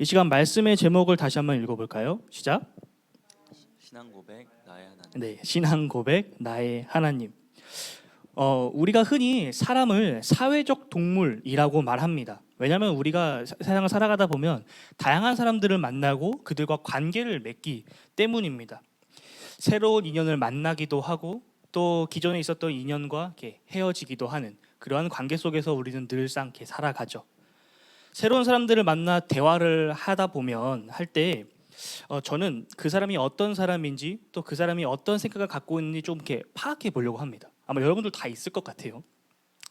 이 시간 말씀의 제목을 다시 한번 읽어볼까요? 시작. 신앙 고백 나의 하나님. 네, 신앙 고백 나의 하나님. 우리가 흔히 사람을 사회적 동물이라고 말합니다. 왜냐하면 우리가 세상을 살아가다 보면 다양한 사람들을 만나고 그들과 관계를 맺기 때문입니다. 새로운 인연을 만나기도 하고 또 기존에 있었던 인연과 이렇게 헤어지기도 하는 그러한 관계 속에서 우리는 늘상 이렇게 살아가죠. 새로운 사람들을 만나 대화를 하다 보면 저는 그 사람이 어떤 사람인지 또 그 사람이 어떤 생각을 갖고 있는지 좀 이렇게 파악해 보려고 합니다. 아마 여러분들 다 있을 것 같아요.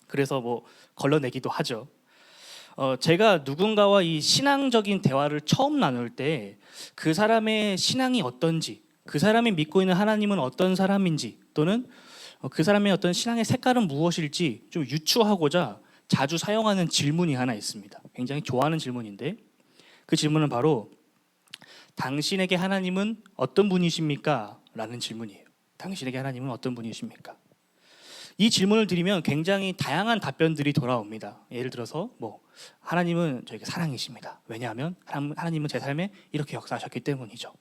그래서 뭐 걸러내기도 하죠. 제가 누군가와 이 신앙적인 대화를 처음 나눌 때 그 사람의 신앙이 어떤지, 그 사람이 믿고 있는 하나님은 어떤 사람인지, 또는 그 사람의 어떤 신앙의 색깔은 무엇일지 좀 유추하고자 자주 사용하는 질문이 하나 있습니다. 굉장히 좋아하는 질문인데 그 질문은 바로 당신에게 하나님은 어떤 분이십니까? 라는 질문이에요. 당신에게 하나님은 어떤 분이십니까? 이 질문을 드리면 굉장히 다양한 답변들이 돌아옵니다. 예를 들어서 하나님은 저에게 사랑이십니다. 왜냐하면 하나님은 제 삶에 이렇게 역사하셨기 때문이죠.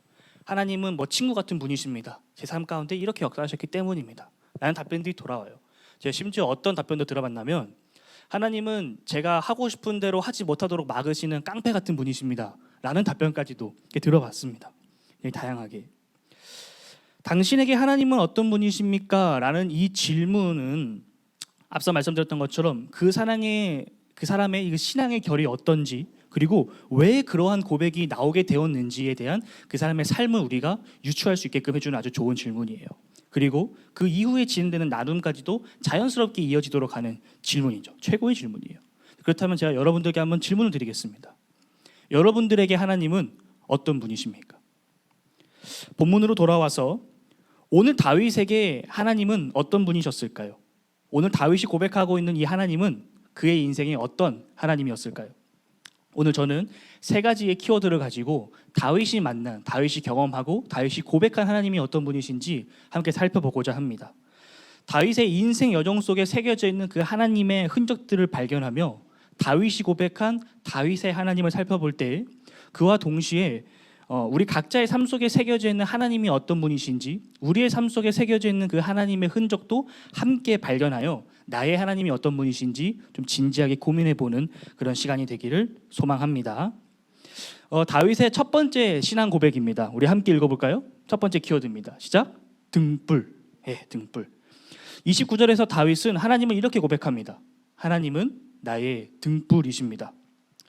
하나님은 친구 같은 분이십니다. 제 삶 가운데 이렇게 역사하셨기 때문입니다. 라는 답변들이 돌아와요. 제가 심지어 어떤 답변도 들어봤냐면 하나님은 제가 하고 싶은 대로 하지 못하도록 막으시는 깡패 같은 분이십니다. 라는 답변까지도 들어봤습니다. 다양하게. 당신에게 하나님은 어떤 분이십니까? 라는 이 질문은 앞서 말씀드렸던 것처럼 그 사람의 이 신앙의 결이 어떤지, 그리고 왜 그러한 고백이 나오게 되었는지에 대한 그 사람의 삶을 우리가 유추할 수 있게끔 해주는 아주 좋은 질문이에요. 그리고 그 이후에 진행되는 나눔까지도 자연스럽게 이어지도록 하는 질문이죠. 최고의 질문이에요. 그렇다면 제가 여러분들께 한번 질문을 드리겠습니다. 여러분들에게 하나님은 어떤 분이십니까? 본문으로 돌아와서 오늘 다윗에게 하나님은 어떤 분이셨을까요? 오늘 다윗이 고백하고 있는 이 하나님은 그의 인생에 어떤 하나님이었을까요? 오늘 저는 세 가지의 키워드를 가지고 다윗이 만난, 다윗이 경험하고 다윗이 고백한 하나님이 어떤 분이신지 함께 살펴보고자 합니다. 다윗의 인생 여정 속에 새겨져 있는 그 하나님의 흔적들을 발견하며 다윗이 고백한 다윗의 하나님을 살펴볼 때 그와 동시에 우리 각자의 삶 속에 새겨져 있는 하나님이 어떤 분이신지, 우리의 삶 속에 새겨져 있는 그 하나님의 흔적도 함께 발견하여 나의 하나님이 어떤 분이신지 좀 진지하게 고민해보는 그런 시간이 되기를 소망합니다. 다윗의 첫 번째 신앙 고백입니다. 우리 함께 읽어볼까요? 첫 번째 키워드입니다. 시작. 등불. 등불. 29절에서 다윗은 하나님을 이렇게 고백합니다. 하나님은 나의 등불이십니다.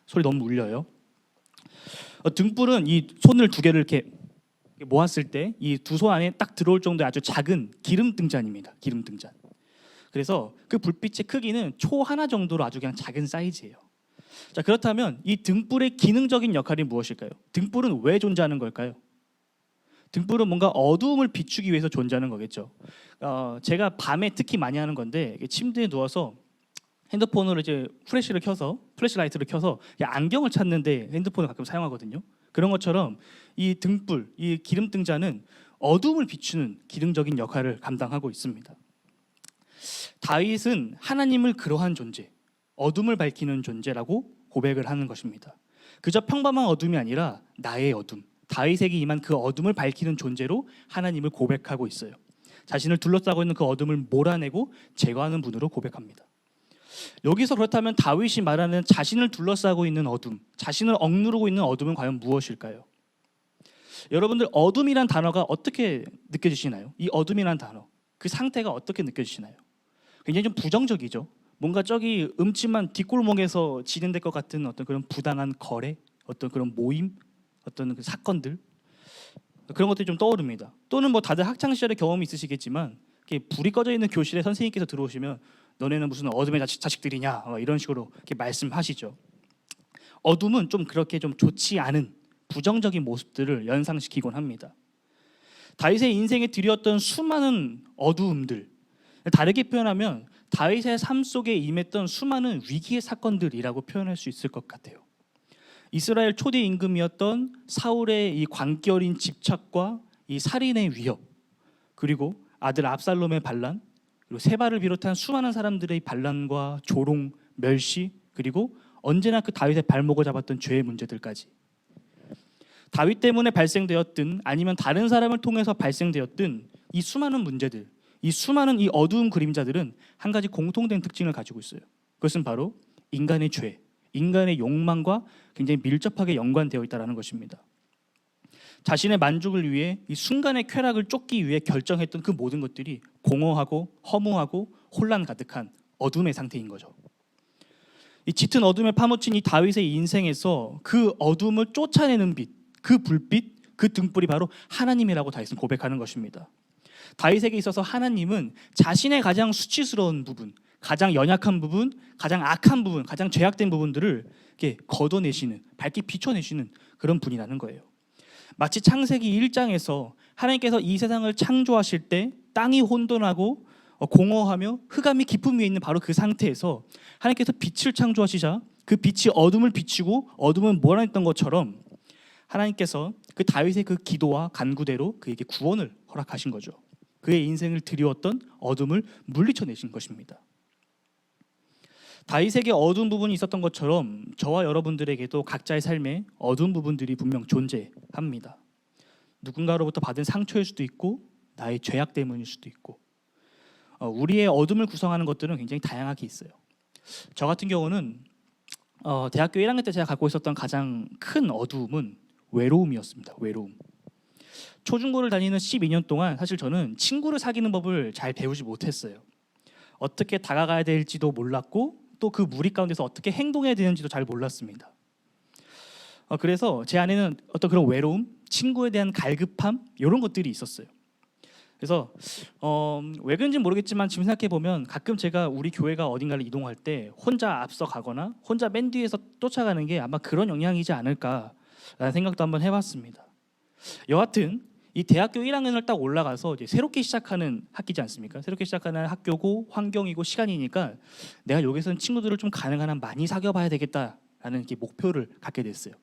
소리 너무 울려요. 등불은 이 손을 두 개를 이렇게 모았을 때 이 두 손 안에 딱 들어올 정도의 아주 작은 기름 등잔입니다. 기름 등잔. 그래서 그 불빛의 크기는 초 하나 정도로 아주 그냥 작은 사이즈예요. 자, 그렇다면 이 등불의 기능적인 역할이 무엇일까요? 등불은 왜 존재하는 걸까요? 등불은 뭔가 어두움을 비추기 위해서 존재하는 거겠죠. 제가 밤에 특히 많이 하는 건데 침대에 누워서 핸드폰으로 이제 플래시라이트를 켜서 안경을 찾는데 핸드폰을 가끔 사용하거든요. 그런 것처럼 이 등불, 이 기름 등잔은 어두움을 비추는 기능적인 역할을 감당하고 있습니다. 다윗은 하나님을 그러한 존재, 어둠을 밝히는 존재라고 고백을 하는 것입니다. 그저 평범한 어둠이 아니라 나의 어둠, 다윗에게 임한 그 어둠을 밝히는 존재로 하나님을 고백하고 있어요. 자신을 둘러싸고 있는 그 어둠을 몰아내고 제거하는 분으로 고백합니다. 여기서 그렇다면 다윗이 말하는 자신을 둘러싸고 있는 어둠, 자신을 억누르고 있는 어둠은 과연 무엇일까요? 여러분들 어둠이란 단어가 어떻게 느껴지시나요? 이 어둠이란 단어, 그 상태가 어떻게 느껴지시나요? 굉장히 좀 부정적이죠. 뭔가 저기 음침한 뒷골목에서 진행될 것 같은 어떤 그런 부당한 거래, 어떤 그런 모임, 어떤 그 사건들, 그런 것들이 좀 떠오릅니다. 또는 다들 학창 시절에 경험이 있으시겠지만 불이 꺼져 있는 교실에 선생님께서 들어오시면 너네는 무슨 어둠의 자식들이냐 이런 식으로 이렇게 말씀하시죠. 어둠은 좀 그렇게 좀 좋지 않은 부정적인 모습들을 연상시키곤 합니다. 다윗의 인생에 들이었던 수많은 어두움들, 다르게 표현하면 다윗의 삶 속에 임했던 수많은 위기의 사건들이라고 표현할 수 있을 것 같아요. 이스라엘 초대 임금이었던 사울의 이 광기 어린 집착과 이 살인의 위협, 그리고 아들 압살롬의 반란, 그리고 세바를 비롯한 수많은 사람들의 반란과 조롱, 멸시, 그리고 언제나 그 다윗의 발목을 잡았던 죄의 문제들까지, 다윗 때문에 발생되었든 아니면 다른 사람을 통해서 발생되었든 이 수많은 문제들, 이 수많은 이 어두운 그림자들은 한 가지 공통된 특징을 가지고 있어요. 그것은 바로 인간의 죄, 인간의 욕망과 굉장히 밀접하게 연관되어 있다는 것입니다. 자신의 만족을 위해 이 순간의 쾌락을 쫓기 위해 결정했던 그 모든 것들이 공허하고 허무하고 혼란 가득한 어둠의 상태인 거죠. 이 짙은 어둠에 파묻힌 이 다윗의 인생에서 그 어둠을 쫓아내는 빛, 그 불빛, 그 등불이 바로 하나님이라고 다윗은 고백하는 것입니다. 다윗에게 있어서 하나님은 자신의 가장 수치스러운 부분, 가장 연약한 부분, 가장 악한 부분, 가장 죄악된 부분들을 이렇게 걷어내시는, 밝게 비춰내시는 그런 분이라는 거예요. 마치 창세기 1장에서 하나님께서 이 세상을 창조하실 때 땅이 혼돈하고 공허하며 흑암이 깊음 위에 있는 바로 그 상태에서 하나님께서 빛을 창조하시자 그 빛이 어둠을 비추고 어둠은 몰아냈던 것처럼 하나님께서 그 다윗의 그 기도와 간구대로 그에게 구원을 허락하신 거죠. 그의 인생을 드리웠던 어둠을 물리쳐내신 것입니다. 다윗에게 어두운 부분이 있었던 것처럼 저와 여러분들에게도 각자의 삶에 어두운 부분들이 분명 존재합니다. 누군가로부터 받은 상처일 수도 있고 나의 죄악 때문일 수도 있고 우리의 어둠을 구성하는 것들은 굉장히 다양하게 있어요. 저 같은 경우는 대학교 1학년 때 제가 갖고 있었던 가장 큰 어두움은 외로움이었습니다. 외로움. 초중고를 다니는 12년 동안 사실 저는 친구를 사귀는 법을 잘 배우지 못했어요. 어떻게 다가가야 될지도 몰랐고 또 그 무리 가운데서 어떻게 행동해야 되는지도 잘 몰랐습니다. 그래서 제 안에는 어떤 그런 외로움, 친구에 대한 갈급함 이런 것들이 있었어요. 그래서 왜 그런지 모르겠지만 지금 생각해 보면 가끔 제가 우리 교회가 어딘가를 이동할 때 혼자 앞서 가거나 혼자 맨 뒤에서 쫓아가는 게 아마 그런 영향이지 않을까라는 생각도 한번 해봤습니다. 여하튼 이 대학교 1학년을 딱 올라가서 이제 새롭게 시작하는 학기지 않습니까? 새롭게 시작하는 학교고 환경이고 시간이니까 내가 여기서는 친구들을 좀 가능한 한 많이 사귀어봐야 되겠다라는 이렇게 목표를 갖게 됐어요.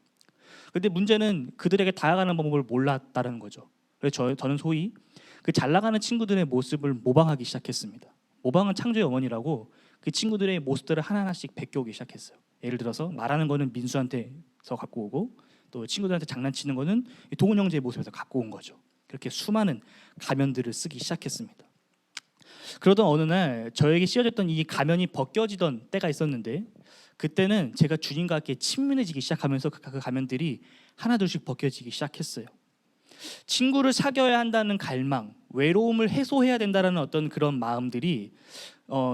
근데 문제는 그들에게 다가가는 방법을 몰랐다는 거죠. 그래서 저는 소위 그 잘 나가는 친구들의 모습을 모방하기 시작했습니다. 모방은 창조의 어머니라고 그 친구들의 모습들을 하나하나씩 베껴오기 시작했어요. 예를 들어서 말하는 거는 민수한테서 갖고 오고 또 친구들한테 장난치는 거는 동훈 형제의 모습에서 갖고 온 거죠. 그렇게 수많은 가면들을 쓰기 시작했습니다. 그러던 어느 날 저에게 씌워졌던 이 가면이 벗겨지던 때가 있었는데 그때는 제가 주님과 함께 친밀해지기 시작하면서 그 가면들이 하나둘씩 벗겨지기 시작했어요. 친구를 사귀어야 한다는 갈망, 외로움을 해소해야 된다는 어떤 그런 마음들이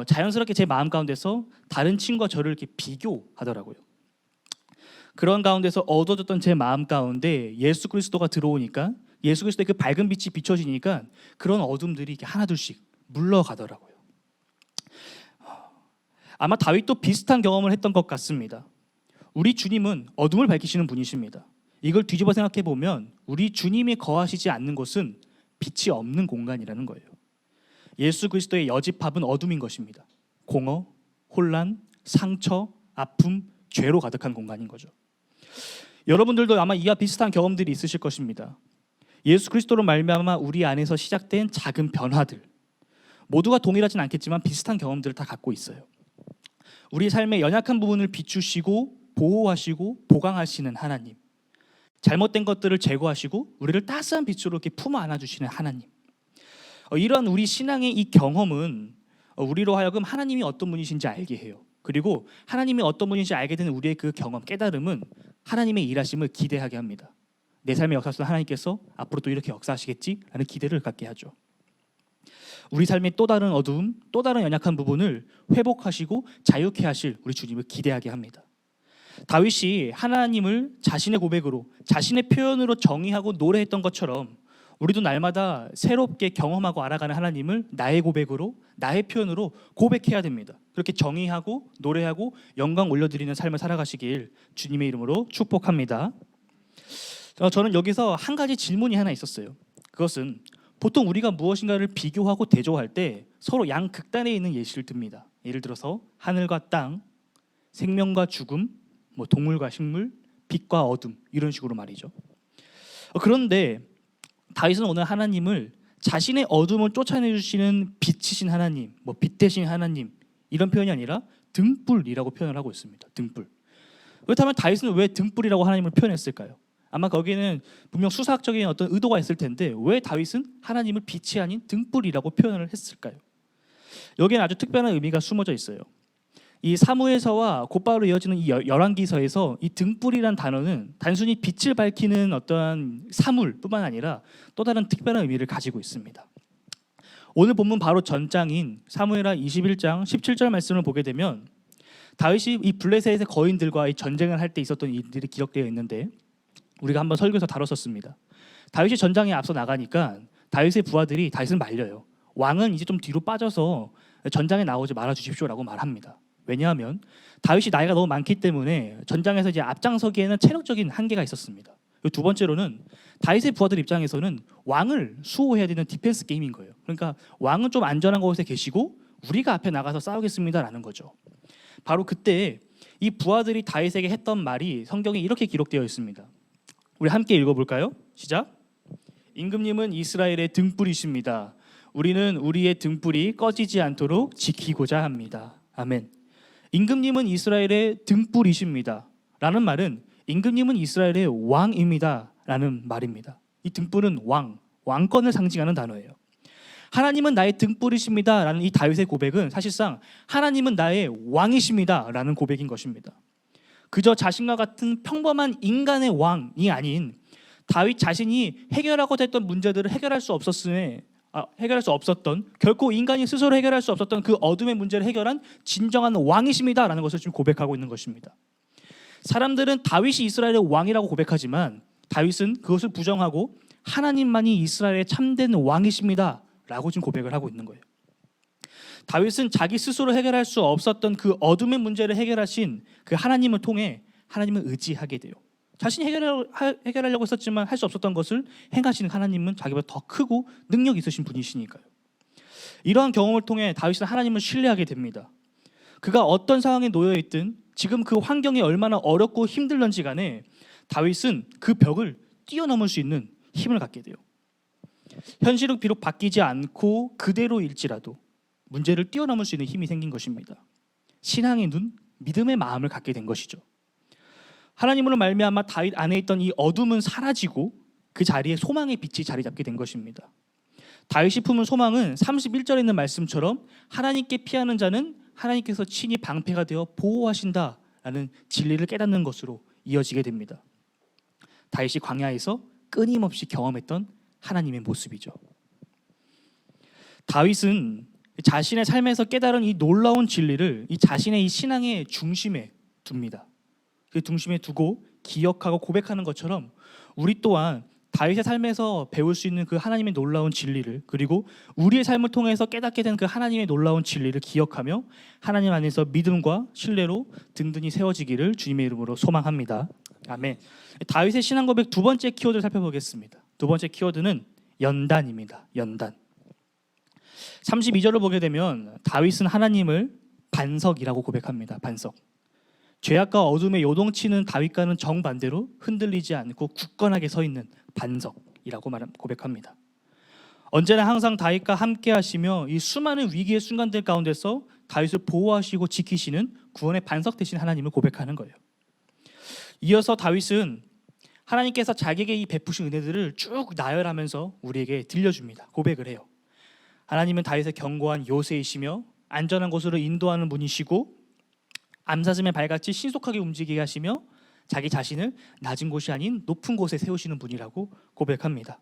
자연스럽게 제 마음 가운데서 다른 친구와 저를 이렇게 비교하더라고요. 그런 가운데서 어두워졌던 제 마음 가운데 예수 그리스도가 들어오니까 예수 그리스도의 그 밝은 빛이 비춰지니까 그런 어둠들이 이렇게 하나둘씩 물러가더라고요. 아마 다윗도 비슷한 경험을 했던 것 같습니다. 우리 주님은 어둠을 밝히시는 분이십니다. 이걸 뒤집어 생각해 보면 우리 주님이 거하시지 않는 곳은 빛이 없는 공간이라는 거예요. 예수 그리스도의 여집합은 어둠인 것입니다. 공허, 혼란, 상처, 아픔, 죄로 가득한 공간인 거죠. 여러분들도 아마 이와 비슷한 경험들이 있으실 것입니다. 예수 그리스도로 말미암아 우리 안에서 시작된 작은 변화들, 모두가 동일하진 않겠지만 비슷한 경험들을 다 갖고 있어요. 우리 삶의 연약한 부분을 비추시고 보호하시고 보강하시는 하나님, 잘못된 것들을 제거하시고 우리를 따스한 빛으로 이렇게 품어 안아주시는 하나님. 이러한 우리 신앙의 이 경험은 우리로 하여금 하나님이 어떤 분이신지 알게 해요. 그리고 하나님이 어떤 분인지 알게 되는 우리의 그 경험, 깨달음은 하나님의 일하심을 기대하게 합니다. 내 삶의 역사 속에 하나님께서 앞으로 또 이렇게 역사하시겠지라는 기대를 갖게 하죠. 우리 삶의 또 다른 어두움, 또 다른 연약한 부분을 회복하시고 자유케 하실 우리 주님을 기대하게 합니다. 다윗이 하나님을 자신의 고백으로, 자신의 표현으로 정의하고 노래했던 것처럼 우리도 날마다 새롭게 경험하고 알아가는 하나님을 나의 고백으로, 나의 표현으로 고백해야 됩니다. 그렇게 정의하고 노래하고 영광 올려드리는 삶을 살아가시길 주님의 이름으로 축복합니다. 저는 여기서 한 가지 질문이 하나 있었어요. 그것은 보통 우리가 무엇인가를 비교하고 대조할 때 서로 양극단에 있는 예시를 듭니다. 예를 들어서 하늘과 땅, 생명과 죽음, 동물과 식물, 빛과 어둠 이런 식으로 말이죠. 그런데 다윗은 오늘 하나님을 자신의 어둠을 쫓아내주시는 빛이신 하나님, 빛 대신 하나님 이런 표현이 아니라 등불이라고 표현을 하고 있습니다. 등불. 그렇다면 다윗은 왜 등불이라고 하나님을 표현했을까요? 아마 거기에는 분명 수사학적인 어떤 의도가 있을 텐데 왜 다윗은 하나님을 빛이 아닌 등불이라고 표현을 했을까요? 여기에는 아주 특별한 의미가 숨어져 있어요. 이 사무엘서와 곧바로 이어지는 이 열왕기서에서 이 등불이란 단어는 단순히 빛을 밝히는 어떠한 사물뿐만 아니라 또 다른 특별한 의미를 가지고 있습니다. 오늘 본문 바로 전장인 사무엘하 21장 17절 말씀을 보게 되면 다윗이 이 블레셋의 거인들과 이 전쟁을 할 때 있었던 일들이 기록되어 있는데 우리가 한번 설교에서 다뤘었습니다. 다윗이 전장에 앞서 나가니까 다윗의 부하들이 다윗을 말려요. 왕은 이제 좀 뒤로 빠져서 전장에 나오지 말아 주십시오라고 말합니다. 왜냐하면 다윗이 나이가 너무 많기 때문에 전장에서 이제 앞장서기에는 체력적인 한계가 있었습니다. 두 번째로는 다윗의 부하들 입장에서는 왕을 수호해야 되는 디펜스 게임인 거예요. 그러니까 왕은 좀 안전한 곳에 계시고 우리가 앞에 나가서 싸우겠습니다라는 거죠. 바로 그때 이 부하들이 다윗에게 했던 말이 성경에 이렇게 기록되어 있습니다. 우리 함께 읽어볼까요? 시작. 임금님은 이스라엘의 등불이십니다. 우리는 우리의 등불이 꺼지지 않도록 지키고자 합니다. 아멘. 임금님은 이스라엘의 등불이십니다. 라는 말은 임금님은 이스라엘의 왕입니다. 라는 말입니다. 이 등불은 왕권을 상징하는 단어예요. 하나님은 나의 등불이십니다. 라는 이 다윗의 고백은 사실상 하나님은 나의 왕이십니다. 라는 고백인 것입니다. 그저 자신과 같은 평범한 인간의 왕이 아닌 다윗 자신이 해결하고자 했던 문제들을 해결할 수 없었던 결코 인간이 스스로 해결할 수 없었던 그 어둠의 문제를 해결한 진정한 왕이십니다. 라는 것을 지금 고백하고 있는 것입니다. 사람들은 다윗이 이스라엘의 왕이라고 고백하지만 다윗은 그것을 부정하고 하나님만이 이스라엘의 참된 왕이십니다. 라고 지금 고백을 하고 있는 거예요. 다윗은 자기 스스로 해결할 수 없었던 그 어둠의 문제를 해결하신 그 하나님을 통해 하나님을 의지하게 돼요. 자신이 해결하려고 했었지만 할 수 없었던 것을 행하시는 하나님은 자기보다 더 크고 능력 있으신 분이시니까요. 이러한 경험을 통해 다윗은 하나님을 신뢰하게 됩니다. 그가 어떤 상황에 놓여 있든 지금 그 환경이 얼마나 어렵고 힘들런지 간에 다윗은 그 벽을 뛰어넘을 수 있는 힘을 갖게 돼요. 현실은 비록 바뀌지 않고 그대로일지라도 문제를 뛰어넘을 수 있는 힘이 생긴 것입니다. 신앙의 눈, 믿음의 마음을 갖게 된 것이죠. 하나님으로 말미암아 다윗 안에 있던 이 어둠은 사라지고 그 자리에 소망의 빛이 자리 잡게 된 것입니다. 다윗이 품은 소망은 31절에 있는 말씀처럼 하나님께 피하는 자는 하나님께서 친히 방패가 되어 보호하신다라는 진리를 깨닫는 것으로 이어지게 됩니다. 다윗이 광야에서 끊임없이 경험했던 하나님의 모습이죠. 다윗은 자신의 삶에서 깨달은 이 놀라운 진리를 이 자신의 이 신앙의 중심에 둡니다. 그 중심에 두고 기억하고 고백하는 것처럼 우리 또한 다윗의 삶에서 배울 수 있는 그 하나님의 놀라운 진리를 그리고 우리의 삶을 통해서 깨닫게 된 그 하나님의 놀라운 진리를 기억하며 하나님 안에서 믿음과 신뢰로 든든히 세워지기를 주님의 이름으로 소망합니다. 아멘. 다윗의 신앙 고백 두 번째 키워드를 살펴보겠습니다. 두 번째 키워드는 연단입니다. 연단. 32절을 보게 되면 다윗은 하나님을 반석이라고 고백합니다. 반석. 죄악과 어둠에 요동치는 다윗과는 정반대로 흔들리지 않고 굳건하게 서 있는 반석이라고 고백합니다. 언제나 항상 다윗과 함께 하시며 이 수많은 위기의 순간들 가운데서 다윗을 보호하시고 지키시는 구원의 반석 되신 하나님을 고백하는 거예요. 이어서 다윗은 하나님께서 자기에게 이 베푸신 은혜들을 쭉 나열하면서 우리에게 들려줍니다. 고백을 해요. 하나님은 다윗의 견고한 요새이시며 안전한 곳으로 인도하는 분이시고 암사슴의 발같이 신속하게 움직이게 하시며 자기 자신을 낮은 곳이 아닌 높은 곳에 세우시는 분이라고 고백합니다.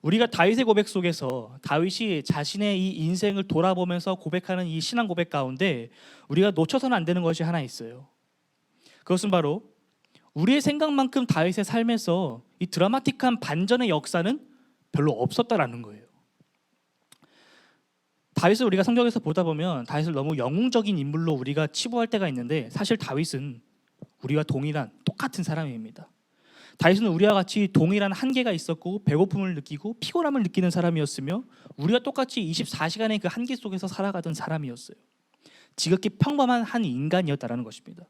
우리가 다윗의 고백 속에서 다윗이 자신의 이 인생을 돌아보면서 고백하는 이 신앙 고백 가운데 우리가 놓쳐서는 안 되는 것이 하나 있어요. 그것은 바로 우리의 생각만큼 다윗의 삶에서 이 드라마틱한 반전의 역사는 별로 없었다라는 거예요. 다윗을 우리가 성경에서 보다 보면 다윗을 너무 영웅적인 인물로 우리가 치부할 때가 있는데 사실 다윗은 우리와 동일한 똑같은 사람입니다. 다윗은 우리와 같이 동일한 한계가 있었고 배고픔을 느끼고 피곤함을 느끼는 사람이었으며 우리와 똑같이 24시간의 그 한계 속에서 살아가던 사람이었어요. 지극히 평범한 한 인간이었다라는 것입니다.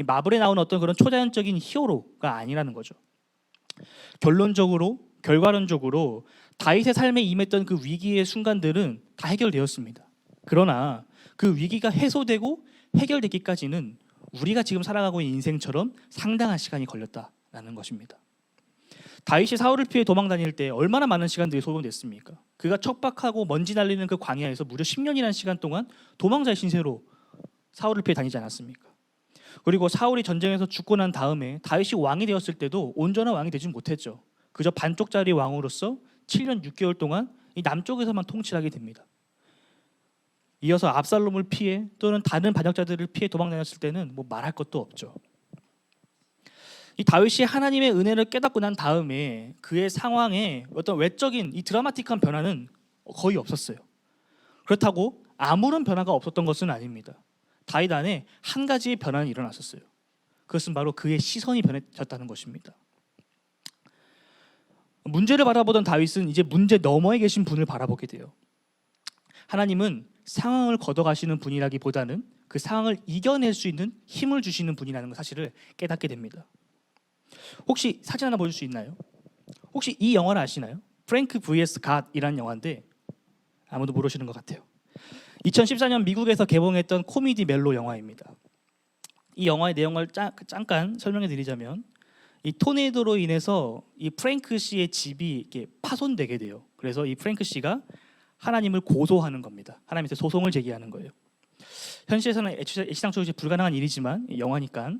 마블에 나오는 어떤 그런 초자연적인 히어로가 아니라는 거죠. 결과론적으로 다윗의 삶에 임했던 그 위기의 순간들은 다 해결되었습니다. 그러나 그 위기가 해소되고 해결되기까지는 우리가 지금 살아가고 있는 인생처럼 상당한 시간이 걸렸다는 있었다라는 것입니다. 다윗이 사울을 피해 도망 다닐 때 얼마나 많은 시간들이 소요됐습니까? 그가 척박하고 먼지 날리는 그 광야에서 무려 10년이라는 시간 동안 도망자의 신세로 사울을 피해 다니지 않았습니까? 그리고 사울이 전쟁에서 죽고 난 다음에 다윗이 왕이 되었을 때도 온전한 왕이 되지 못했죠. 그저 반쪽짜리 왕으로서 7년 6개월 동안 이 남쪽에서만 통치를 하게 됩니다. 이어서 압살롬을 피해 또는 다른 반역자들을 피해 도망 다녔을 때는 뭐 말할 것도 없죠. 이 다윗이 하나님의 은혜를 깨닫고 난 다음에 그의 상황에 어떤 외적인 이 드라마틱한 변화는 거의 없었어요. 그렇다고 아무런 변화가 없었던 것은 아닙니다. 다윗 안에 한 가지의 변화는 일어났었어요. 그것은 바로 그의 시선이 변해졌다는 것입니다. 문제를 바라보던 다윗은 이제 문제 너머에 계신 분을 바라보게 돼요. 하나님은 상황을 걷어가시는 분이라기보다는 그 상황을 이겨낼 수 있는 힘을 주시는 분이라는 사실을 깨닫게 됩니다. 혹시 사진 하나 보여줄 수 있나요? 혹시 이 영화를 아시나요? 프랭크 vs 갓이라는 영화인데 아무도 모르시는 것 같아요. 2014년 미국에서 개봉했던 코미디 멜로 영화입니다. 이 영화의 내용을 잠깐 설명해 드리자면 이 토네이도로 인해서 이 프랭크 씨의 집이 이렇게 파손되게 돼요. 그래서 이 프랭크 씨가 하나님을 고소하는 겁니다. 하나님한테 소송을 제기하는 거예요. 현실에서는 애시당초 불가능한 일이지만 영화니까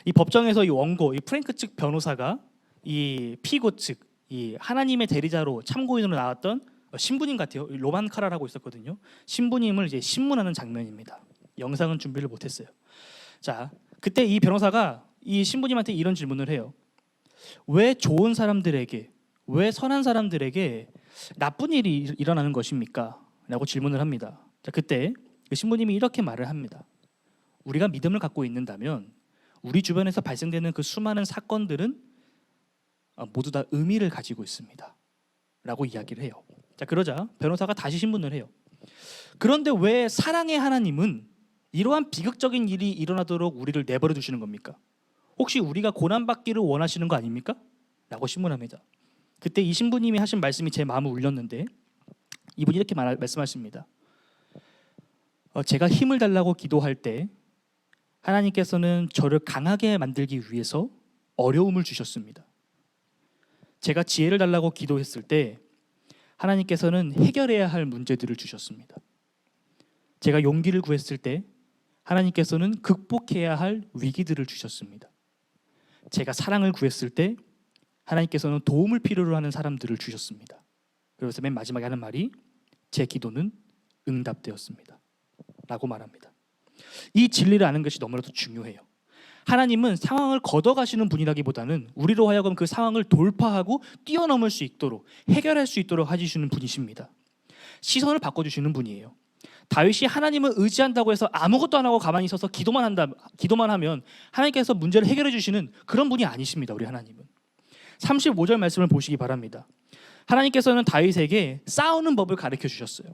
이 법정에서 이 원고, 이 프랭크 측 변호사가 이 피고 측, 이 하나님의 대리자로 참고인으로 나왔던 신부님 같아요. 로만 카라라고 있었거든요. 신부님을 이제 신문하는 장면입니다. 영상은 준비를 못했어요. 자, 그때 이 변호사가 이 신부님한테 이런 질문을 해요. 왜 좋은 사람들에게, 왜 선한 사람들에게 나쁜 일이 일어나는 것입니까? 라고 질문을 합니다. 자, 그때 그 신부님이 이렇게 말을 합니다. 우리가 믿음을 갖고 있는다면 우리 주변에서 발생되는 그 수많은 사건들은 모두 다 의미를 가지고 있습니다. 라고 이야기를 해요. 자, 그러자 변호사가 다시 신문을 해요. 그런데 왜 사랑의 하나님은 이러한 비극적인 일이 일어나도록 우리를 내버려 두시는 겁니까? 혹시 우리가 고난받기를 원하시는 거 아닙니까? 라고 신문합니다. 그때 이 신부님이 하신 말씀이 제 마음을 울렸는데 이분이 이렇게 말씀하십니다. 제가 힘을 달라고 기도할 때 하나님께서는 저를 강하게 만들기 위해서 어려움을 주셨습니다. 제가 지혜를 달라고 기도했을 때 하나님께서는 해결해야 할 문제들을 주셨습니다. 제가 용기를 구했을 때 하나님께서는 극복해야 할 위기들을 주셨습니다. 제가 사랑을 구했을 때 하나님께서는 도움을 필요로 하는 사람들을 주셨습니다. 그래서 맨 마지막에 하는 말이 제 기도는 응답되었습니다. 라고 말합니다. 이 진리를 아는 것이 너무나도 중요해요. 하나님은 상황을 걷어가시는 분이라기보다는 우리로 하여금 그 상황을 돌파하고 뛰어넘을 수 있도록 해결할 수 있도록 해주시는 분이십니다. 시선을 바꿔주시는 분이에요. 다윗이 하나님을 의지한다고 해서 아무것도 안 하고 가만히 있어서 기도만 하면 하나님께서 문제를 해결해 주시는 그런 분이 아니십니다. 우리 하나님은 35절 말씀을 보시기 바랍니다. 하나님께서는 다윗에게 싸우는 법을 가르쳐 주셨어요.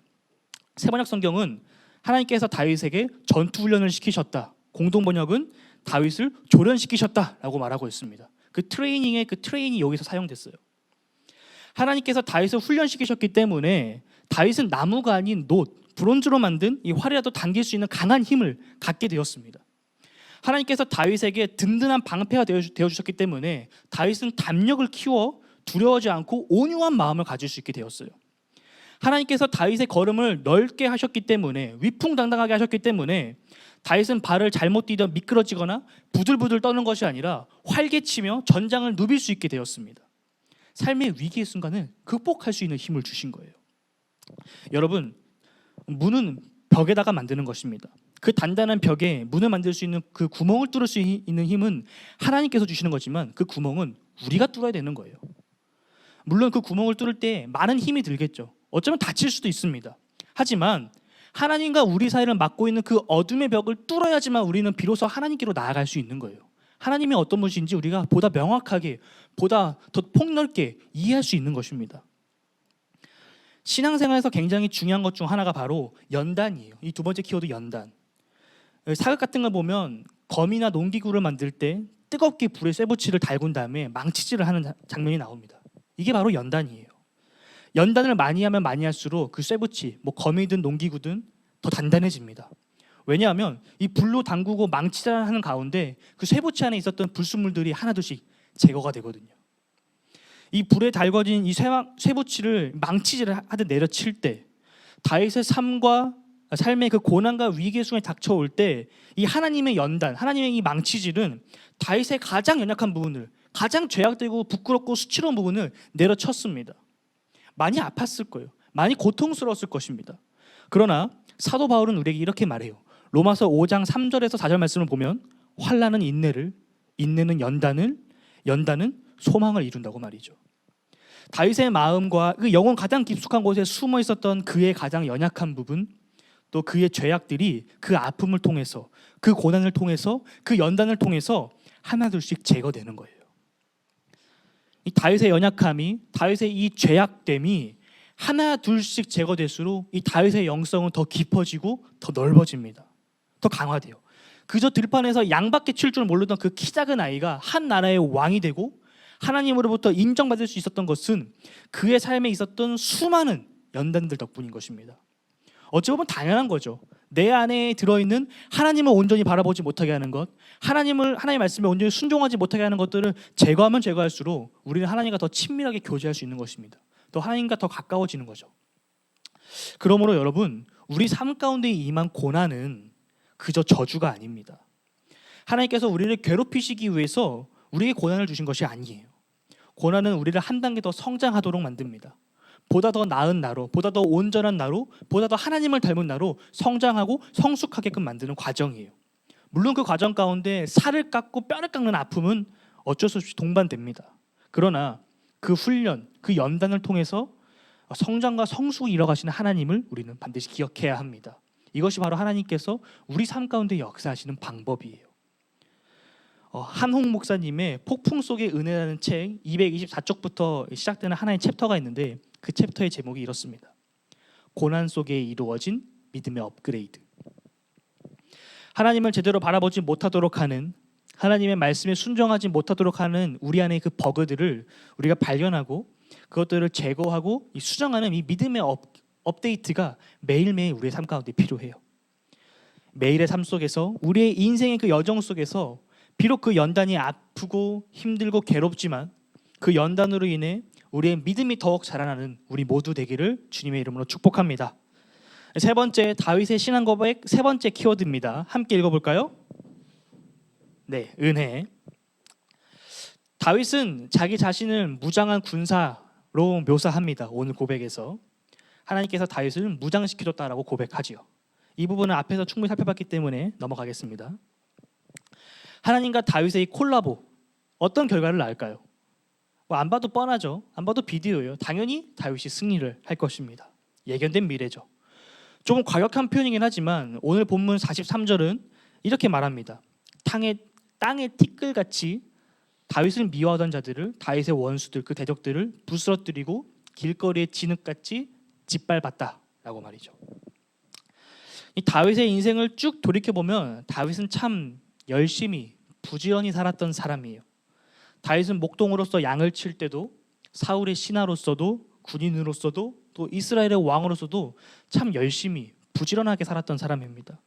세번역 성경은 하나님께서 다윗에게 전투 훈련을 시키셨다. 공동 번역은 다윗을 조련시키셨다라고 말하고 있습니다. 그 트레이닝이 여기서 사용됐어요. 하나님께서 다윗을 훈련시키셨기 때문에 다윗은 나무가 아닌 놋, 브론즈로 만든 이 활이라도 당길 수 있는 강한 힘을 갖게 되었습니다. 하나님께서 다윗에게 든든한 방패가 되어주셨기 때문에 다윗은 담력을 키워 두려워하지 않고 온유한 마음을 가질 수 있게 되었어요. 하나님께서 다윗의 걸음을 넓게 하셨기 때문에 위풍당당하게 하셨기 때문에 다윗은 발을 잘못 디뎌 미끄러지거나 부들부들 떠는 것이 아니라 활개치며 전장을 누빌 수 있게 되었습니다. 삶의 위기의 순간을 극복할 수 있는 힘을 주신 거예요. 여러분, 문은 벽에다가 만드는 것입니다. 그 단단한 벽에 문을 만들 수 있는 그 구멍을 뚫을 수 있는 힘은 하나님께서 주시는 거지만 그 구멍은 우리가 뚫어야 되는 거예요. 물론 그 구멍을 뚫을 때 많은 힘이 들겠죠. 어쩌면 다칠 수도 있습니다. 하지만 하나님과 우리 사이를 막고 있는 그 어둠의 벽을 뚫어야지만 우리는 비로소 하나님께로 나아갈 수 있는 거예요. 하나님이 어떤 분인지 우리가 보다 명확하게, 보다 더 폭넓게 이해할 수 있는 것입니다. 신앙생활에서 굉장히 중요한 것 중 하나가 바로 연단이에요. 이 두 번째 키워드 연단. 사극 같은 걸 보면 검이나 농기구를 만들 때 뜨겁게 불에 쇠붙이를 달군 다음에 망치질을 하는 장면이 나옵니다. 이게 바로 연단이에요. 연단을 많이 하면 많이 할수록 그 쇠붙이, 검이든 농기구든 더 단단해집니다. 왜냐하면 이 불로 담그고 망치질하는 가운데 그 쇠붙이 안에 있었던 불순물들이 하나둘씩 제거가 되거든요. 이 불에 달궈진 이 쇠붙이를 망치질을 하듯 내려칠 때 다윗의 삶의 그 고난과 위기의 순간에 닥쳐올 때 이 하나님의 연단, 하나님의 이 망치질은 다윗의 가장 연약한 부분을, 가장 죄악되고 부끄럽고 수치로운 부분을 내려쳤습니다. 많이 아팠을 거예요. 많이 고통스러웠을 것입니다. 그러나 사도 바울은 우리에게 이렇게 말해요. 로마서 5장 3절에서 4절 말씀을 보면 환난은 인내를, 인내는 연단은 소망을 이룬다고 말이죠. 다윗의 마음과 그 영혼 가장 깊숙한 곳에 숨어 있었던 그의 가장 연약한 부분, 또 그의 죄악들이 그 아픔을 통해서, 그 고난을 통해서, 그 연단을 통해서 하나둘씩 제거되는 거예요. 이 다윗의 연약함이, 다윗의 이 죄악됨이 하나 둘씩 제거될수록 이 다윗의 영성은 더 깊어지고 더 넓어집니다. 더 강화돼요. 그저 들판에서 양밖에 칠 줄 모르던 그 키 작은 아이가 한 나라의 왕이 되고 하나님으로부터 인정받을 수 있었던 것은 그의 삶에 있었던 수많은 연단들 덕분인 것입니다. 어찌 보면 당연한 거죠. 내 안에 들어있는 하나님을 온전히 바라보지 못하게 하는 것, 하나님의 말씀에 온전히 순종하지 못하게 하는 것들을 제거하면 제거할수록 우리는 하나님과 더 친밀하게 교제할 수 있는 것입니다. 또 하나님과 더 가까워지는 거죠. 그러므로 여러분, 우리 삶 가운데 임한 고난은 그저 저주가 아닙니다. 하나님께서 우리를 괴롭히시기 위해서 우리에게 고난을 주신 것이 아니에요. 고난은 우리를 한 단계 더 성장하도록 만듭니다. 보다 더 나은 나로, 보다 더 온전한 나로, 보다 더 하나님을 닮은 나로 성장하고 성숙하게끔 만드는 과정이에요. 물론 그 과정 가운데 살을 깎고 뼈를 깎는 아픔은 어쩔 수 없이 동반됩니다. 그러나 그 훈련, 그 연단을 통해서 성장과 성숙을 이뤄가시는 하나님을 우리는 반드시 기억해야 합니다. 이것이 바로 하나님께서 우리 삶 가운데 역사하시는 방법이에요. 한홍 목사님의 폭풍 속의 은혜라는 책 224쪽부터 시작되는 하나의 챕터가 있는데 그 챕터의 제목이 이렇습니다. 고난 속에 이루어진 믿음의 업그레이드. 하나님을 제대로 바라보지 못하도록 하는, 하나님의 말씀에 순종하지 못하도록 하는 우리 안의 그 버그들을 우리가 발견하고 그것들을 제거하고 수정하는 이 믿음의 업데이트가 매일매일 우리의 삶 가운데 필요해요. 매일의 삶 속에서, 우리의 인생의 그 여정 속에서 비록 그 연단이 아프고 힘들고 괴롭지만 그 연단으로 인해 우리의 믿음이 더욱 자라나는 우리 모두 되기를 주님의 이름으로 축복합니다. 세 번째, 다윗의 신앙 고백 세 번째 키워드입니다. 함께 읽어볼까요? 네, 은혜. 다윗은 자기 자신을 무장한 군사로 묘사합니다. 오늘 고백에서 하나님께서 다윗을 무장시켜줬다라고 고백하지요. 이 부분은 앞에서 충분히 살펴봤기 때문에 넘어가겠습니다. 하나님과 다윗의 이 콜라보, 어떤 결과를 낳을까요? 안 봐도 뻔하죠. 안 봐도 비디오예요. 당연히 다윗이 승리를 할 것입니다. 예견된 미래죠. 조금 과격한 표현이긴 하지만 오늘 본문 43절은 이렇게 말합니다. 땅의 티끌같이 다윗을 미워하던 자들을, 다윗의 원수들, 그 대적들을 부스러뜨리고 길거리의 진흙같이 짓밟았다라고 말이죠. 이 다윗의 인생을 쭉 돌이켜보면 다윗은 참 열심히 부지런히 살았던 사람이에요. 다윗은 목동으로서 양을 칠 때도, 사울의 신하로서도, 군인으로서도, 또 이스라엘의 왕으로서도 참 열심히 부지런하게 살았던 사람입니다.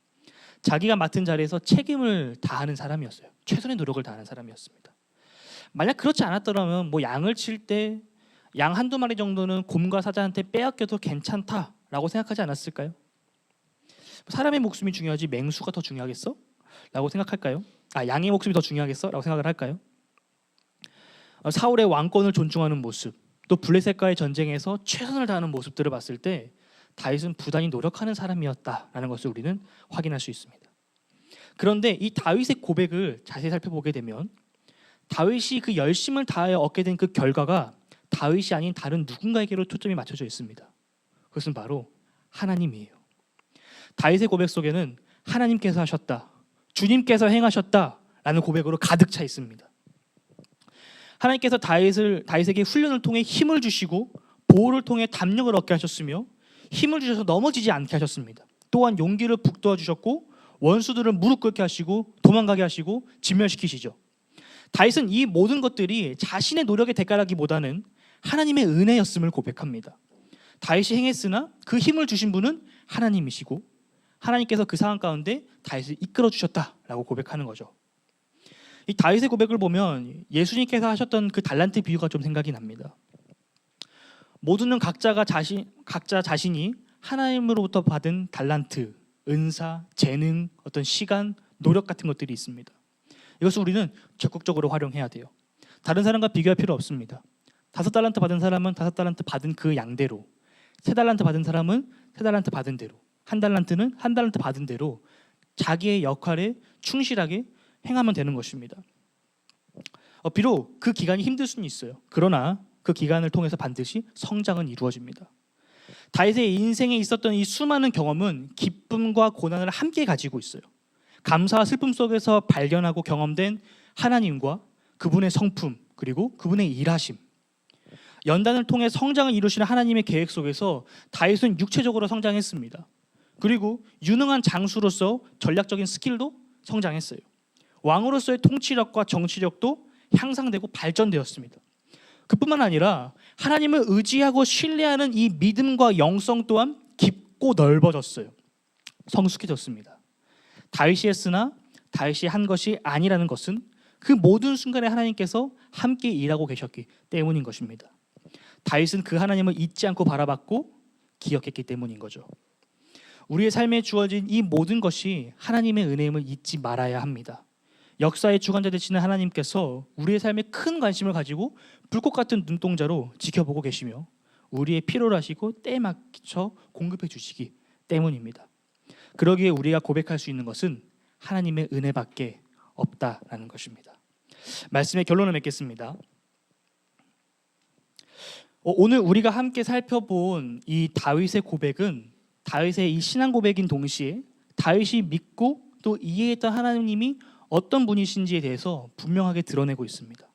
자기가 맡은 자리에서 책임을 다하는 사람이었어요. 최선의 노력을 다하는 사람이었습니다. 만약 그렇지 않았더라면 양을 칠 때 양 한두 마리 정도는 곰과 사자한테 빼앗겨도 괜찮다라고 생각하지 않았을까요? 사람의 목숨이 중요하지 맹수가 더 중요하겠어? 라고 생각할까요? 양의 목숨이 더 중요하겠어? 라고 생각을 할까요? 사울의 왕권을 존중하는 모습, 또 블레셋과의 전쟁에서 최선을 다하는 모습들을 봤을 때 다윗은 부단히 노력하는 사람이었다라는 것을 우리는 확인할 수 있습니다. 그런데 이 다윗의 고백을 자세히 살펴보게 되면 다윗이 그 열심을 다하여 얻게 된 그 결과가 다윗이 아닌 다른 누군가에게로 초점이 맞춰져 있습니다. 그것은 바로 하나님이에요. 다윗의 고백 속에는 하나님께서 하셨다, 주님께서 행하셨다라는 고백으로 가득 차 있습니다. 하나님께서 다윗에게 훈련을 통해 힘을 주시고 보호를 통해 담력을 얻게 하셨으며 힘을 주셔서 넘어지지 않게 하셨습니다. 또한 용기를 북돋아 주셨고 원수들을 무릎 꿇게 하시고 도망가게 하시고 진멸시키시죠. 다윗은 이 모든 것들이 자신의 노력의 대가라기보다는 하나님의 은혜였음을 고백합니다. 다윗이 행했으나 그 힘을 주신 분은 하나님이시고 하나님께서 그 상황 가운데 다윗을 이끌어 주셨다라고 고백하는 거죠. 이 다윗의 고백을 보면 예수님께서 하셨던 그 달란트 비유가 좀 생각이 납니다. 모두는 각자 자신이 하나님으로부터 받은 달란트, 은사, 재능, 어떤 시간, 노력 같은 것들이 있습니다. 이것을 우리는 적극적으로 활용해야 돼요. 다른 사람과 비교할 필요 없습니다. 5달란트 받은 사람은 5달란트 받은 그 양대로, 3달란트 받은 사람은 3달란트 받은 대로, 1달란트는 1달란트 받은 대로 자기의 역할에 충실하게 행하면 되는 것입니다. 비록 그 기간이 힘들 수는 있어요. 그러나 그 기간을 통해서 반드시 성장은 이루어집니다. 다윗의 인생에 있었던 이 수많은 경험은 기쁨과 고난을 함께 가지고 있어요. 감사와 슬픔 속에서 발견하고 경험된 하나님과 그분의 성품, 그리고 그분의 일하심, 연단을 통해 성장을 이루시는 하나님의 계획 속에서 다윗은 육체적으로 성장했습니다. 그리고 유능한 장수로서 전략적인 스킬도 성장했어요. 왕으로서의 통치력과 정치력도 향상되고 발전되었습니다. 그뿐만 아니라 하나님을 의지하고 신뢰하는 이 믿음과 영성 또한 깊고 넓어졌어요. 성숙해졌습니다. 다윗이 했으나 다윗이 한 것이 아니라는 것은 그 모든 순간에 하나님께서 함께 일하고 계셨기 때문인 것입니다. 다윗은 그 하나님을 잊지 않고 바라봤고 기억했기 때문인 거죠. 우리의 삶에 주어진 이 모든 것이 하나님의 은혜임을 잊지 말아야 합니다. 역사의 주관자 되시는 하나님께서 우리의 삶에 큰 관심을 가지고 불꽃 같은 눈동자로 지켜보고 계시며 우리의 필요로 하시고 때에 맞춰 공급해 주시기 때문입니다. 그러기에 우리가 고백할 수 있는 것은 하나님의 은혜밖에 없다라는 것입니다. 말씀의 결론을 맺겠습니다. 오늘 우리가 함께 살펴본 이 다윗의 고백은 다윗의 이 신앙 고백인 동시에 다윗이 믿고 또 이해했던 하나님이 어떤 분이신지에 대해서 분명하게 드러내고 있습니다.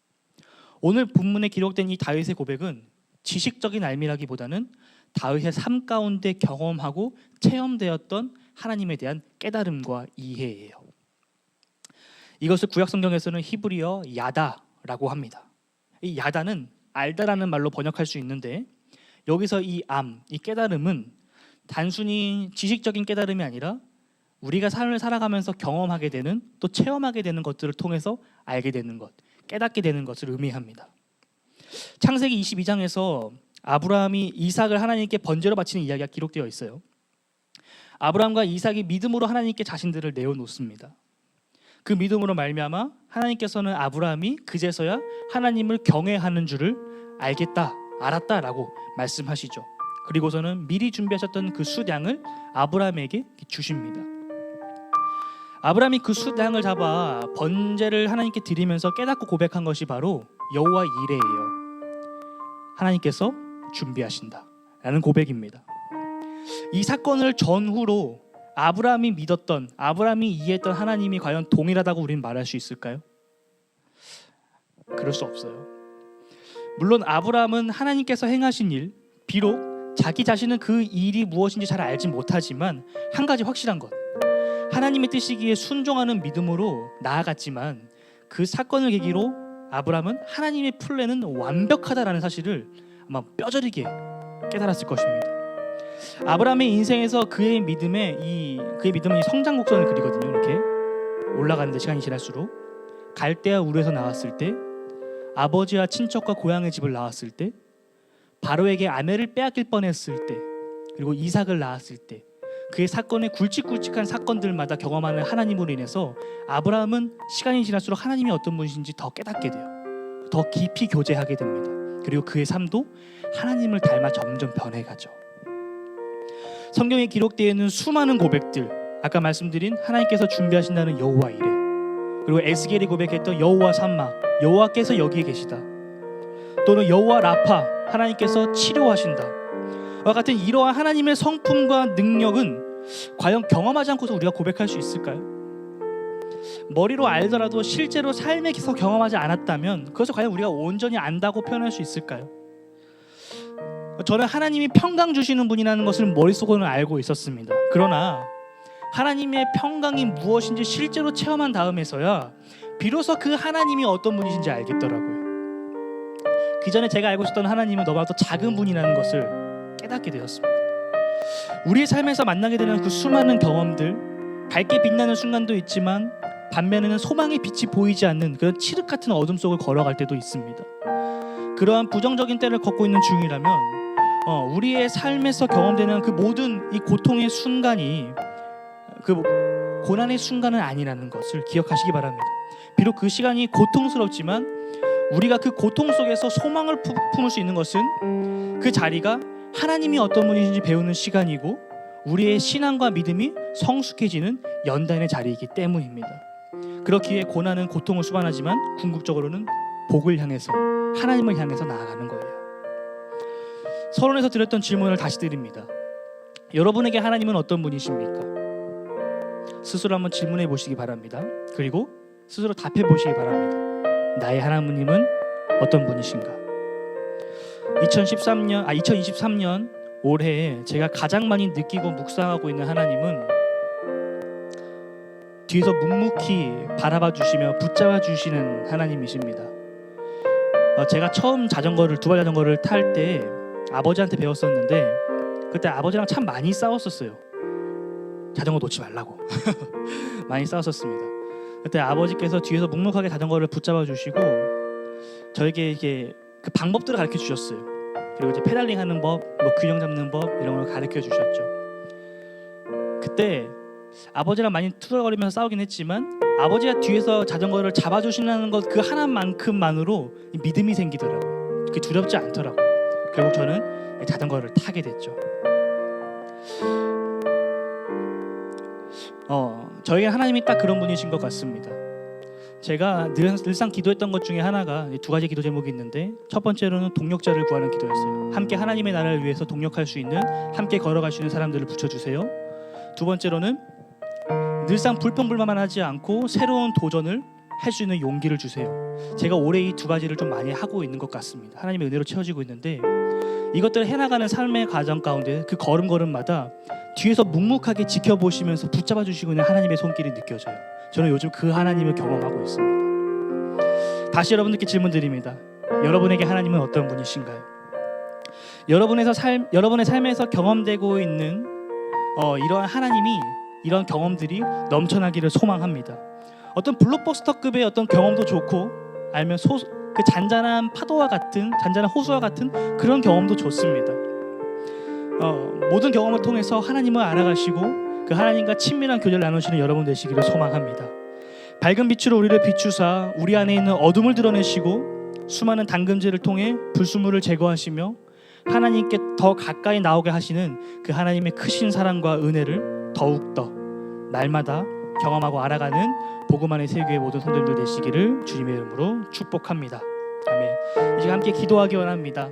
오늘 본문에 기록된 이 다윗의 고백은 지식적인 알미라기보다는 다윗의 삶 가운데 경험하고 체험되었던 하나님에 대한 깨달음과 이해예요. 이것을 구약 성경에서는 히브리어 야다라고 합니다. 이 야다는 알다라는 말로 번역할 수 있는데 여기서 이 깨달음은 단순히 지식적인 깨달음이 아니라 우리가 삶을 살아가면서 경험하게 되는 또 체험하게 되는 것들을 통해서 알게 되는 것, 깨닫게 되는 것을 의미합니다. 창세기 22장에서 아브라함이 이삭을 하나님께 번제로 바치는 이야기가 기록되어 있어요. 아브라함과 이삭이 믿음으로 하나님께 자신들을 내어놓습니다. 그 믿음으로 말미암아 하나님께서는 아브라함이 그제서야 하나님을 경외하는 줄을 알았다라고 말씀하시죠. 그리고서는 미리 준비하셨던 그 수량을 아브라함에게 주십니다. 아브라함이 그 수량을 잡아 번제를 하나님께 드리면서 깨닫고 고백한 것이 바로 여호와 이레예요. 하나님께서 준비하신다라는 고백입니다. 이 사건을 전후로 아브라함이 믿었던, 아브라함이 이해했던 하나님이 과연 동일하다고 우리는 말할 수 있을까요? 그럴 수 없어요. 물론 아브라함은 하나님께서 행하신 일, 비록 자기 자신은 그 일이 무엇인지 잘 알지 못하지만 한 가지 확실한 것, 하나님의 뜻이기에 순종하는 믿음으로 나아갔지만 그 사건을 계기로 아브라함은 하나님의 플랜은 완벽하다라는 사실을 아마 뼈저리게 깨달았을 것입니다. 아브라함의 인생에서 그의 믿음은 이 성장 곡선을 그리거든요. 이렇게 올라가는데 시간이 지날수록 갈대아 우르에서 나왔을 때, 아버지와 친척과 고향의 집을 나왔을 때, 바로에게 아내를 빼앗길 뻔했을 때, 그리고 이삭을 낳았을 때, 그의 사건의 굵직굵직한 사건들마다 경험하는 하나님으로 인해서 아브라함은 시간이 지날수록 하나님이 어떤 분이신지 더 깨닫게 돼요. 더 깊이 교제하게 됩니다. 그리고 그의 삶도 하나님을 닮아 점점 변해가죠. 성경에 기록되어 있는 수많은 고백들, 아까 말씀드린 하나님께서 준비하신다는 여호와 이레, 그리고 에스겔이 고백했던 여호와 삼마, 여호와께서 여기에 계시다, 또는 여호와 라파, 하나님께서 치료하신다, 와 같은 이러한 하나님의 성품과 능력은 과연 경험하지 않고서 우리가 고백할 수 있을까요? 머리로 알더라도 실제로 삶에서 경험하지 않았다면 그것을 과연 우리가 온전히 안다고 표현할 수 있을까요? 저는 하나님이 평강 주시는 분이라는 것을 머릿속으로는 알고 있었습니다. 그러나 하나님의 평강이 무엇인지 실제로 체험한 다음에서야 비로소 그 하나님이 어떤 분이신지 알겠더라고요. 그 전에 제가 알고 있었던 하나님은 너무나도 작은 분이라는 것을 깨닫게 되었습니다. 우리의 삶에서 만나게 되는 그 수많은 경험들, 밝게 빛나는 순간도 있지만 반면에는 소망의 빛이 보이지 않는 그런 칠흑 같은 어둠 속을 걸어갈 때도 있습니다. 그러한 부정적인 때를 걷고 있는 중이라면 우리의 삶에서 경험되는 그 모든 이 고통의 순간이 그 고난의 순간은 아니라는 것을 기억하시기 바랍니다. 비록 그 시간이 고통스럽지만 우리가 그 고통 속에서 소망을 품을 수 있는 것은 그 자리가 하나님이 어떤 분이신지 배우는 시간이고 우리의 신앙과 믿음이 성숙해지는 연단의 자리이기 때문입니다. 그렇기에 고난은 고통을 수반하지만 궁극적으로는 복을 향해서 하나님을 향해서 나아가는 거예요. 서론에서 드렸던 질문을 다시 드립니다. 여러분에게 하나님은 어떤 분이십니까? 스스로 한번 질문해 보시기 바랍니다. 그리고 스스로 답해 보시기 바랍니다. 나의 하나님은 어떤 분이신가? 2023년 올해에 제가 가장 많이 느끼고 묵상하고 있는 하나님은 뒤에서 묵묵히 바라봐 주시며 붙잡아 주시는 하나님이십니다. 제가 처음 두발 자전거를 탈 때 아버지한테 배웠었는데 그때 아버지랑 참 많이 싸웠었어요. 자전거 놓지 말라고 많이 싸웠었습니다. 그때 아버지께서 뒤에서 묵묵하게 자전거를 붙잡아 주시고 저에게 이게 그 방법들을 가르쳐 주셨어요. 그리고 이제 페달링하는 법, 균형 잡는 법 이런 걸 가르쳐 주셨죠. 그때 아버지랑 많이 투덜거리면서 싸우긴 했지만 아버지가 뒤에서 자전거를 잡아주신다는 것 그 하나만큼만으로 믿음이 생기더라고요. 그게 두렵지 않더라고요. 결국 저는 자전거를 타게 됐죠. 저에게 하나님이 딱 그런 분이신 것 같습니다. 제가 늘상 기도했던 것 중에 하나가 두 가지 기도 제목이 있는데 첫 번째로는 동력자를 구하는 기도였어요. 함께 하나님의 나라를 위해서 동력할 수 있는, 함께 걸어갈 수 있는 사람들을 붙여주세요. 두 번째로는 늘상 불평불만만 하지 않고 새로운 도전을 할 수 있는 용기를 주세요. 제가 올해 이 두 가지를 좀 많이 하고 있는 것 같습니다. 하나님의 은혜로 채워지고 있는데 이것들을 해나가는 삶의 과정 가운데 그 걸음걸음마다 뒤에서 묵묵하게 지켜보시면서 붙잡아 주시고 있는 하나님의 손길이 느껴져요. 저는 요즘 그 하나님을 경험하고 있습니다. 다시 여러분들께 질문 드립니다. 여러분에게 하나님은 어떤 분이신가요? 여러분의 삶에서 경험되고 있는 이러한 하나님이, 이런 경험들이 넘쳐나기를 소망합니다. 어떤 블록버스터급의 어떤 경험도 좋고 아니면 그 잔잔한 파도와 같은, 잔잔한 호수와 같은 그런 경험도 좋습니다. 모든 경험을 통해서 하나님을 알아가시고 그 하나님과 친밀한 교제를 나누시는 여러분 되시기를 소망합니다. 밝은 빛으로 우리를 비추사 우리 안에 있는 어둠을 드러내시고 수많은 담금질을 통해 불순물을 제거하시며 하나님께 더 가까이 나오게 하시는 그 하나님의 크신 사랑과 은혜를 더욱더 날마다 경험하고 알아가는 복음 안의 세교의 모든 성도님들 되시기를 주님의 이름으로 축복합니다. 아멘. 이제 함께 기도하기 원합니다.